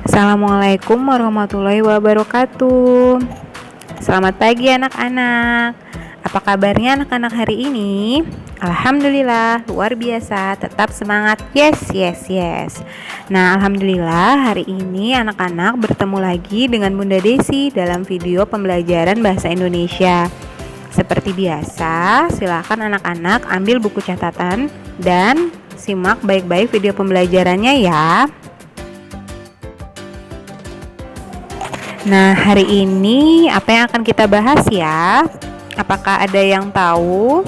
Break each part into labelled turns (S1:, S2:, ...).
S1: Assalamualaikum warahmatullahi wabarakatuh. Selamat pagi anak-anak. Apa kabarnya anak-anak hari ini? Alhamdulillah, luar biasa. Tetap semangat. Yes, yes, yes. Nah, alhamdulillah hari ini anak-anak bertemu lagi dengan Bunda Desi dalam video pembelajaran bahasa Indonesia. Seperti biasa, silakan anak-anak ambil buku catatan dan simak baik-baik video pembelajarannya ya. Nah, hari ini apa yang akan kita bahas ya? Apakah ada yang tahu?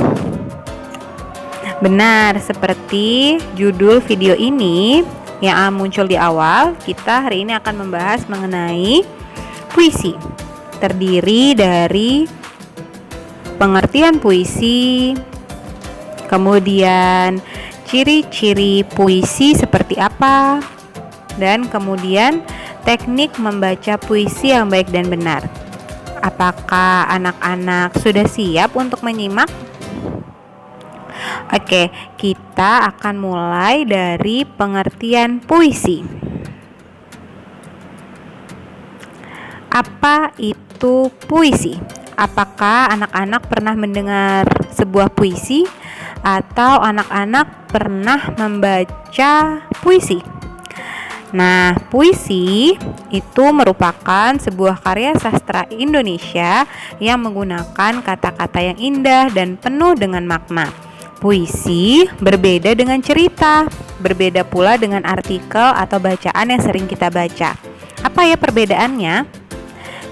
S1: Benar, seperti judul video ini yang muncul di awal, kita hari ini akan membahas mengenai puisi. Terdiri dari pengertian puisi, kemudian ciri-ciri puisi seperti apa, dan kemudian teknik membaca puisi yang baik dan benar. Apakah anak-anak sudah siap untuk menyimak? Oke, kita akan mulai dari pengertian puisi. Apa itu puisi? Apakah anak-anak pernah mendengar sebuah puisi atau anak-anak pernah membaca puisi? Nah, puisi itu merupakan sebuah karya sastra Indonesia yang menggunakan kata-kata yang indah dan penuh dengan makna. Puisi berbeda dengan cerita, berbeda pula dengan artikel atau bacaan yang sering kita baca. Apa ya perbedaannya?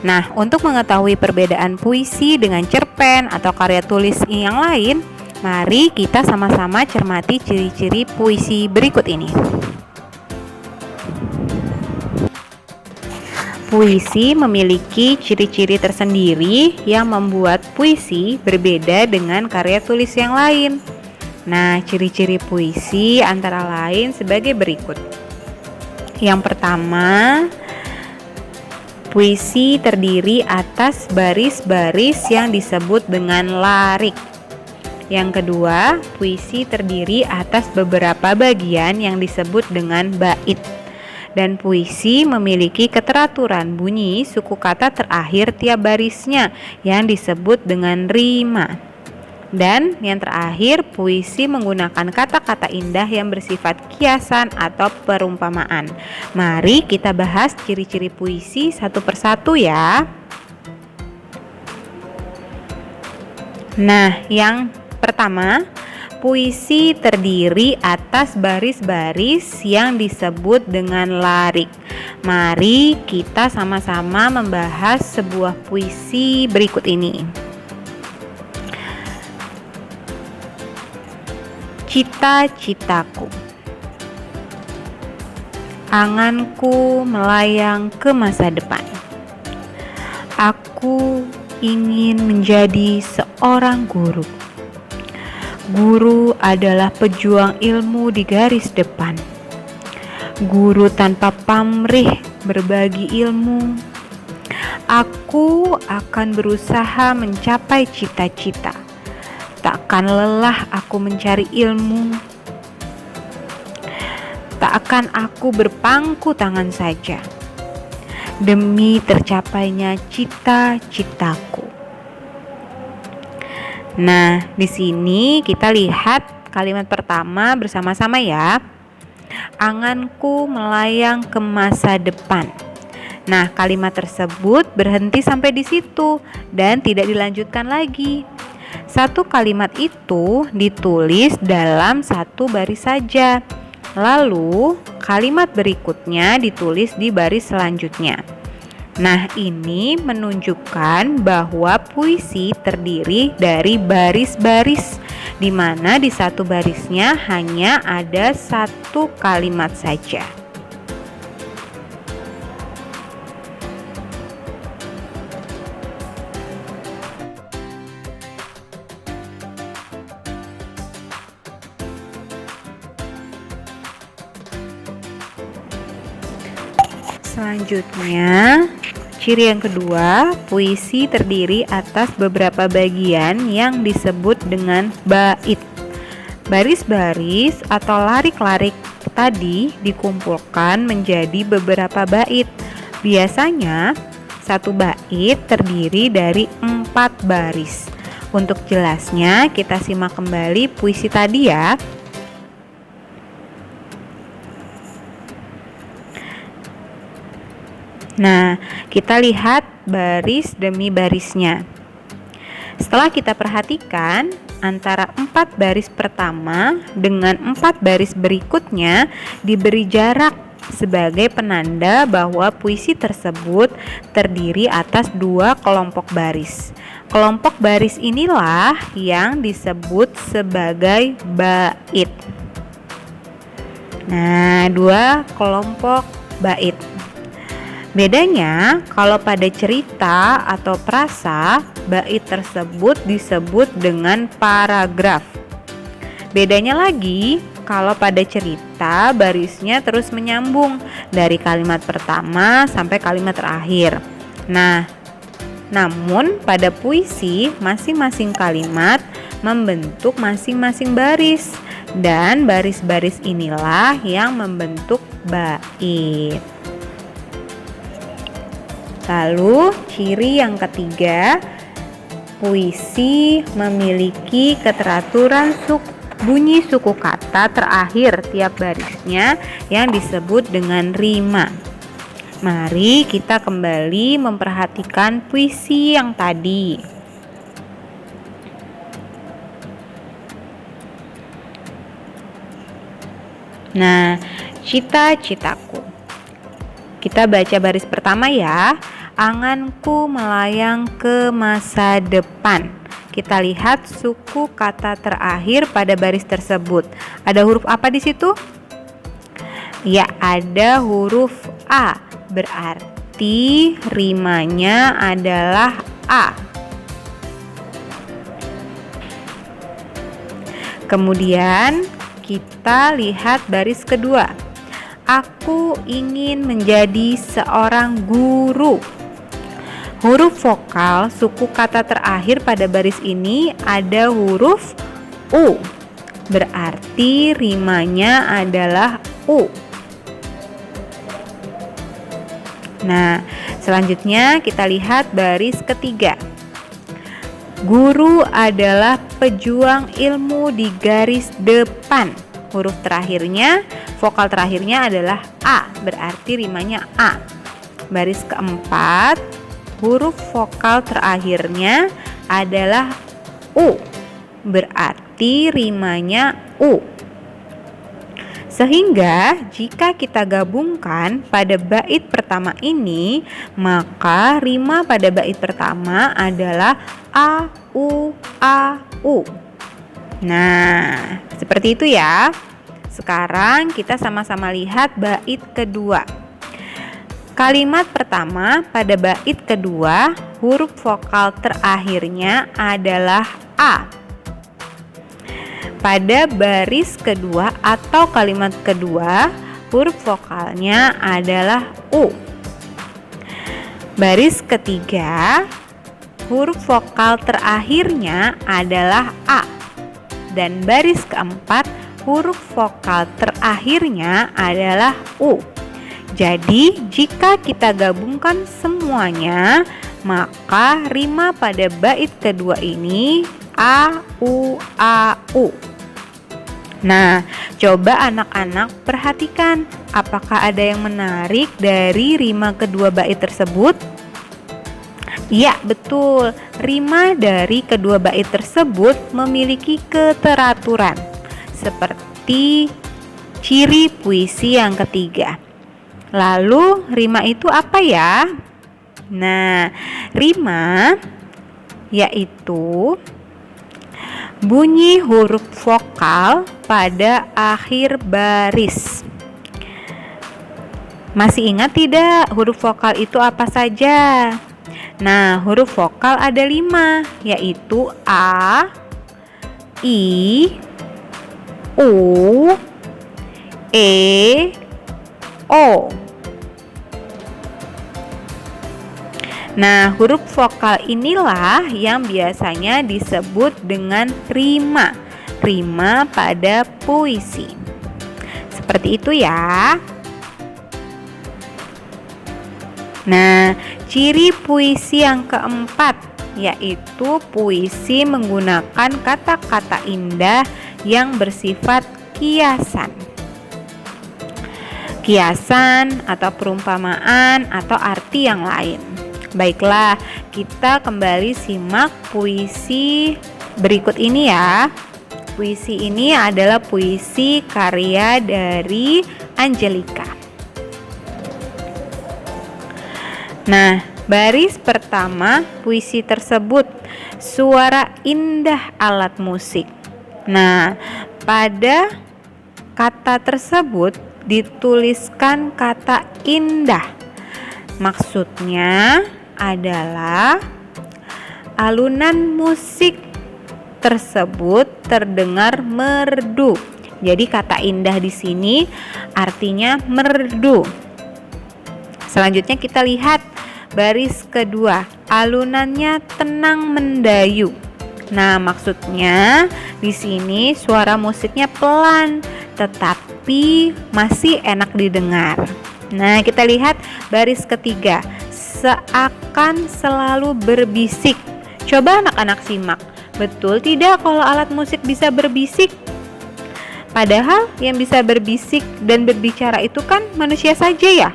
S1: Nah, untuk mengetahui perbedaan puisi dengan cerpen atau karya tulis yang lain, mari kita sama-sama cermati ciri-ciri puisi berikut ini. Puisi memiliki ciri-ciri tersendiri yang membuat puisi berbeda dengan karya tulis yang lain. Nah, ciri-ciri puisi antara lain sebagai berikut. Yang pertama, puisi terdiri atas baris-baris yang disebut dengan larik. Yang kedua, puisi terdiri atas beberapa bagian yang disebut dengan bait. Dan puisi memiliki keteraturan bunyi suku kata terakhir tiap barisnya yang disebut dengan rima. Dan yang terakhir, puisi menggunakan kata-kata indah yang bersifat kiasan atau perumpamaan. Mari kita bahas ciri-ciri puisi satu persatu ya. Nah, yang pertama, puisi terdiri atas baris-baris yang disebut dengan larik. Mari kita sama-sama membahas sebuah puisi berikut ini. Cita-citaku, anganku melayang ke masa depan. Aku ingin menjadi seorang guru. Guru adalah pejuang ilmu di garis depan. Guru tanpa pamrih berbagi ilmu. Aku akan berusaha mencapai cita-cita. Takkan lelah aku mencari ilmu. Tak akan aku berpangku tangan saja demi tercapainya cita-citaku. Nah, di sini kita lihat kalimat pertama bersama-sama ya. Anganku melayang ke masa depan. Nah, kalimat tersebut berhenti sampai di situ dan tidak dilanjutkan lagi. Satu kalimat itu ditulis dalam satu baris saja. Lalu, kalimat berikutnya ditulis di baris selanjutnya. Nah, ini menunjukkan bahwa puisi terdiri dari baris-baris, di mana di satu barisnya hanya ada satu kalimat saja. Selanjutnya, ciri yang kedua, puisi terdiri atas beberapa bagian yang disebut dengan bait. Baris-baris atau larik-larik tadi dikumpulkan menjadi beberapa bait. Biasanya satu bait terdiri dari 4 baris. Untuk jelasnya kita simak kembali puisi tadi ya. Nah, kita lihat baris demi barisnya. Setelah kita perhatikan, antara 4 baris pertama dengan 4 baris berikutnya diberi jarak sebagai penanda bahwa puisi tersebut terdiri atas 2 kelompok baris. Kelompok baris inilah yang disebut sebagai bait. Nah, 2 kelompok bait. Bedanya, kalau pada cerita atau prasa, bait tersebut disebut dengan paragraf. Bedanya lagi, kalau pada cerita barisnya terus menyambung dari kalimat pertama sampai kalimat terakhir. Namun pada puisi masing-masing kalimat membentuk masing-masing baris, dan baris-baris inilah yang membentuk bait. Lalu ciri yang ketiga, puisi memiliki keteraturan bunyi suku kata terakhir tiap barisnya yang disebut dengan rima. Mari kita kembali memperhatikan puisi yang tadi. Nah, cita-citaku. Kita baca baris pertama ya. Anganku melayang ke masa depan. Kita lihat suku kata terakhir pada baris tersebut. Ada huruf apa di situ? Ya, ada huruf A. Berarti rimanya adalah A. Kemudian kita lihat baris kedua. Aku ingin menjadi seorang guru. Huruf vokal suku kata terakhir pada baris ini ada huruf U. Berarti rimanya adalah U. Nah, selanjutnya kita lihat baris ketiga. Guru adalah pejuang ilmu di garis depan. Huruf terakhirnya, vokal terakhirnya adalah A, berarti rimanya A. Baris keempat, huruf vokal terakhirnya adalah U, berarti rimanya U. Sehingga jika kita gabungkan pada bait pertama ini, maka rima pada bait pertama adalah A, U, A, U. Nah, seperti itu ya. Sekarang kita sama-sama lihat bait kedua. Kalimat pertama pada bait kedua, huruf vokal terakhirnya adalah A. Pada baris kedua atau kalimat kedua, huruf vokalnya adalah U. Baris ketiga, huruf vokal terakhirnya adalah A. Dan baris keempat, huruf vokal terakhirnya adalah U. Jadi, jika kita gabungkan semuanya, maka rima pada bait kedua ini A, U, A, U. Nah, coba anak-anak perhatikan, apakah ada yang menarik dari rima kedua bait tersebut? Ya, betul. Rima dari kedua bait tersebut memiliki keteraturan, seperti ciri puisi yang ketiga. Lalu, rima itu apa ya? Nah, rima yaitu bunyi huruf vokal pada akhir baris. Masih ingat tidak huruf vokal itu apa saja? Nah, huruf vokal ada 5, yaitu A, I, U, E, O. Nah, huruf vokal inilah yang biasanya disebut dengan rima pada puisi. Seperti itu ya. Nah, ciri puisi yang keempat yaitu puisi menggunakan kata-kata indah yang bersifat kiasan. Kiasan atau perumpamaan atau arti yang lain. Baiklah, kita kembali simak puisi berikut ini ya. Puisi ini adalah puisi karya dari Angelica. Nah, baris pertama puisi tersebut, suara indah alat musik. Nah, pada kata tersebut dituliskan kata indah. Maksudnya adalah alunan musik tersebut terdengar merdu. Jadi kata indah di sini artinya merdu. Selanjutnya kita lihat baris kedua, alunannya tenang mendayu. Nah, maksudnya di sini suara musiknya pelan tetapi masih enak didengar. Nah, kita lihat baris ketiga, seakan selalu berbisik. Coba anak-anak simak. Betul tidak kalau alat musik bisa berbisik? Padahal yang bisa berbisik dan berbicara itu kan manusia saja ya.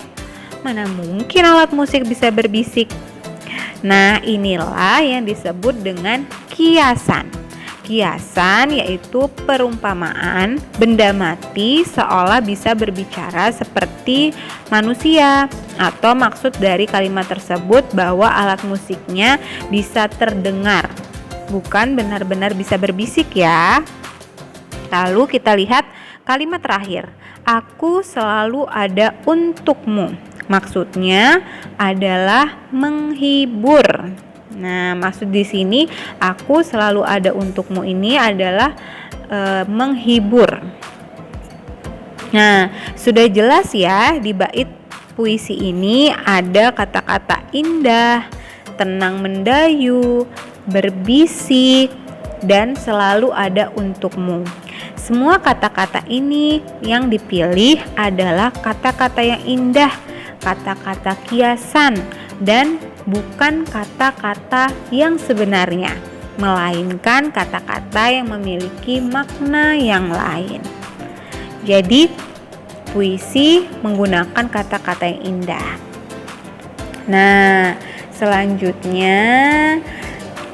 S1: Mana mungkin alat musik bisa berbisik? Nah, inilah yang disebut dengan kiasan. Kiasan yaitu perumpamaan benda mati seolah bisa berbicara seperti manusia, atau maksud dari kalimat tersebut bahwa alat musiknya bisa terdengar, bukan benar-benar bisa berbisik ya. Lalu kita lihat kalimat terakhir, aku selalu ada untukmu. Maksudnya adalah menghibur. Nah, maksud di sini aku selalu ada untukmu ini adalah menghibur. Nah, sudah jelas ya di bait puisi ini ada kata-kata indah, tenang mendayu, berbisik, dan selalu ada untukmu. Semua kata-kata ini yang dipilih adalah kata-kata yang indah, kata-kata kiasan, dan bukan kata-kata yang sebenarnya, melainkan kata-kata yang memiliki makna yang lain. Jadi, puisi menggunakan kata-kata yang indah. Nah, selanjutnya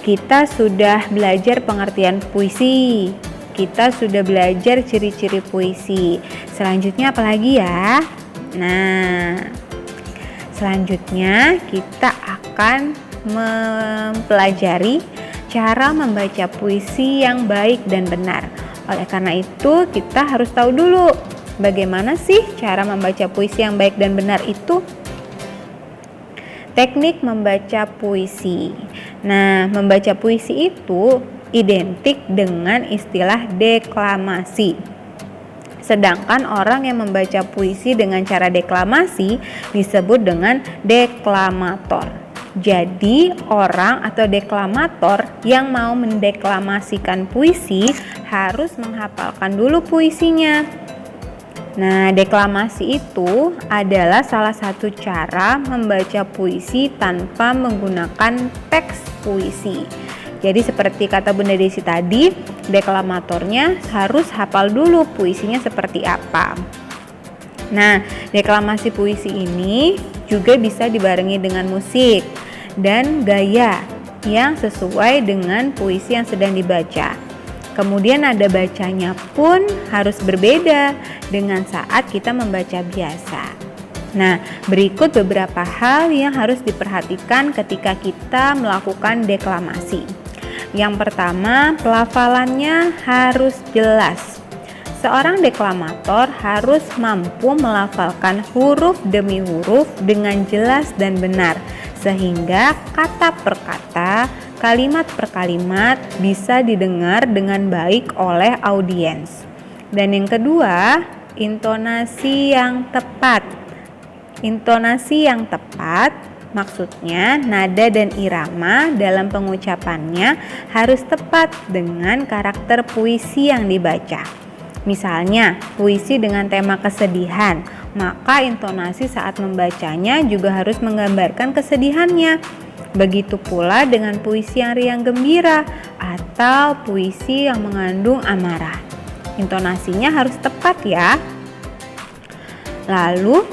S1: kita sudah belajar pengertian puisi. Kita sudah belajar ciri-ciri puisi. Selanjutnya apa lagi ya? Nah, selanjutnya kita akan mempelajari cara membaca puisi yang baik dan benar. Oleh karena itu, kita harus tahu dulu bagaimana sih cara membaca puisi yang baik dan benar itu. Teknik membaca puisi. Nah, membaca puisi itu identik dengan istilah deklamasi. Sedangkan orang yang membaca puisi dengan cara deklamasi disebut dengan deklamator. Jadi, orang atau deklamator yang mau mendeklamasikan puisi harus menghafalkan dulu puisinya. Nah, deklamasi itu adalah salah satu cara membaca puisi tanpa menggunakan teks puisi. Jadi seperti kata Bunda Desi tadi, deklamatornya harus hafal dulu puisinya seperti apa. Nah, deklamasi puisi ini juga bisa dibarengi dengan musik dan gaya yang sesuai dengan puisi yang sedang dibaca. Kemudian nada bacanya pun harus berbeda dengan saat kita membaca biasa. Nah, berikut beberapa hal yang harus diperhatikan ketika kita melakukan deklamasi. Yang pertama, pelafalannya harus jelas. Seorang deklamator harus mampu melafalkan huruf demi huruf dengan jelas dan benar, sehingga kata per kata, kalimat per kalimat bisa didengar dengan baik oleh audiens. Dan yang kedua, intonasi yang tepat. Intonasi yang tepat maksudnya nada dan irama dalam pengucapannya harus tepat dengan karakter puisi yang dibaca. Misalnya, puisi dengan tema kesedihan, maka intonasi saat membacanya juga harus menggambarkan kesedihannya. Begitu pula dengan puisi yang riang gembira atau puisi yang mengandung amarah. Intonasinya harus tepat ya. Lalu,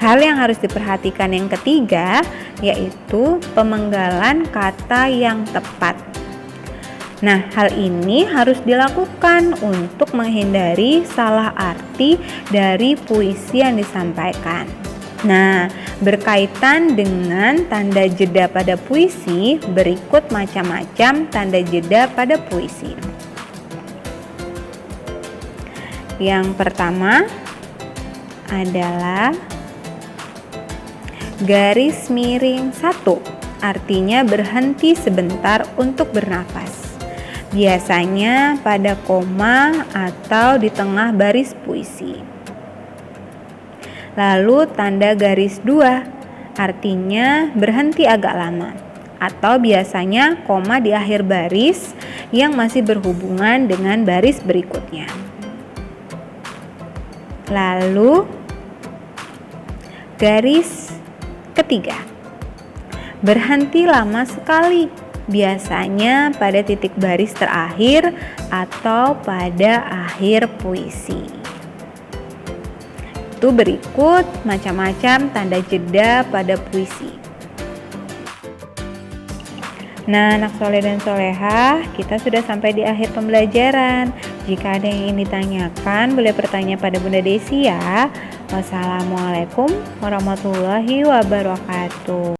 S1: hal yang harus diperhatikan yang ketiga yaitu pemenggalan kata yang tepat. Nah, hal ini harus dilakukan untuk menghindari salah arti dari puisi yang disampaikan. Nah, berkaitan dengan tanda jeda pada puisi, berikut macam-macam tanda jeda pada puisi. Yang pertama adalah garis miring 1, artinya berhenti sebentar untuk bernafas. Biasanya pada koma atau di tengah baris puisi. Lalu tanda garis 2, artinya berhenti agak lama, atau biasanya koma di akhir baris yang masih berhubungan dengan baris berikutnya. Lalu garis ketiga, berhenti lama sekali, biasanya pada titik baris terakhir atau pada akhir puisi. Itu berikut macam-macam tanda jeda pada puisi. Nah, anak soleh dan solehah, kita sudah sampai di akhir pembelajaran. Jika ada yang ingin ditanyakan, boleh bertanya pada Bunda Desi ya. Wassalamualaikum warahmatullahi wabarakatuh.